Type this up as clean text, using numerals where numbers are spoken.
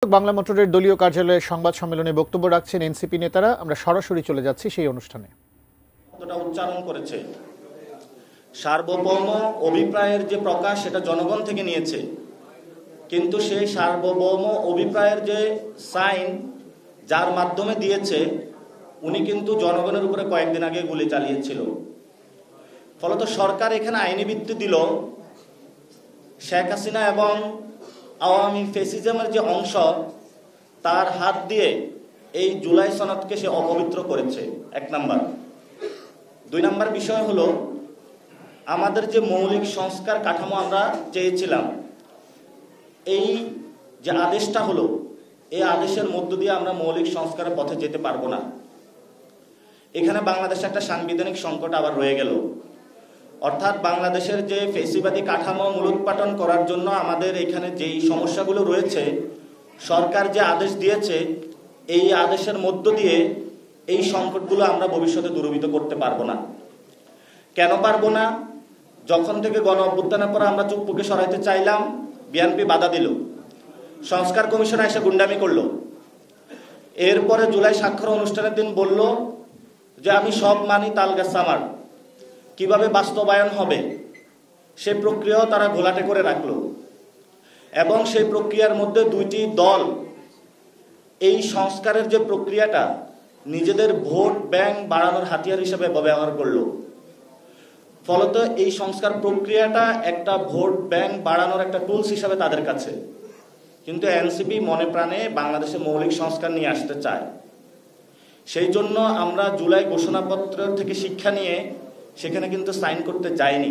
বাংলা মোটরের দলীয় কার্যালয়ে সংবাদ সম্মেলনে বক্তব্য রাখছেন এনসিপি নেতারা। আমরা সরাসরি চলে যাচ্ছি সেই অনুষ্ঠানে। উচ্চারণ করেছে সার্বভৌম অভিপ্রায়ের যে প্রকাশ সেটা জনগণ থেকে নিয়েছে, কিন্তু সেই সার্বভৌম অভিপ্রায়ের যে সাইন যার মাধ্যমে দিয়েছে উনি কিন্তু জনগণের উপরে কয়েকদিন আগে গুলি চালিয়েছিল। ফলত সরকার এখানে আইনি ভিত্তি দিল শেখ হাসিনা এবং আওয়ামী ফ্যাসিজমের যে অংশ তার হাত দিয়ে এই জুলাই সনদকে সে অপবিত্র করেছে। এক নাম্বার। দুই নাম্বার বিষয় হলো আমাদের যে মৌলিক সংস্কার কাঠামো আমরা চেয়েছিলাম, এই যে আদেশটা হলো এই আদেশের মধ্য দিয়ে আমরা মৌলিক সংস্কারের পথে যেতে পারবো না। এখানে বাংলাদেশে একটা সাংবিধানিক সংকট আবার রয়ে গেল। অর্থাৎ বাংলাদেশের যে ফ্যাসিবাদী কাঠামো মূলোৎপাটন করার জন্য আমাদের এখানে যেই সমস্যাগুলো রয়েছে, সরকার যে আদেশ দিয়েছে এই আদেশের মধ্য দিয়ে এই সংকটগুলো আমরা ভবিষ্যতে দূরীভূত করতে পারবো না। কেন পারবো না? যখন থেকে গণ অভ্যুত্থানের পর আমরা চুপ্পুকে সরাইতে চাইলাম, বিএনপি বাধা দিল, সংস্কার কমিশন এসে গুন্ডামি করলো। এরপরে জুলাই স্বাক্ষর অনুষ্ঠানের দিন বলল যে আমি সব মানি, তালগাছ আমার। কিভাবে বাস্তবায়ন হবে সেই প্রক্রিয়াও তারা ঘোলাটে করে রাখলো এবং সেই প্রক্রিয়ার মধ্যে দুইটি দল এই সংস্কারের যে প্রক্রিয়াটা নিজেদের ভোট ব্যাংক বাড়ানোর হাতিয়ার হিসেবে ব্যবহার করলো। ফলত এই সংস্কার প্রক্রিয়াটা একটা ভোট ব্যাংক বাড়ানোর একটা টুলস হিসাবে তাদের কাছে। কিন্তু এনসিপি মনে প্রাণে বাংলাদেশে মৌলিক সংস্কার নিয়ে আসতে চায়। সেই জন্য আমরা জুলাই ঘোষণাপত্র থেকে শিক্ষা নিয়ে সেখানে কিন্তু সাইন করতে যাইনি।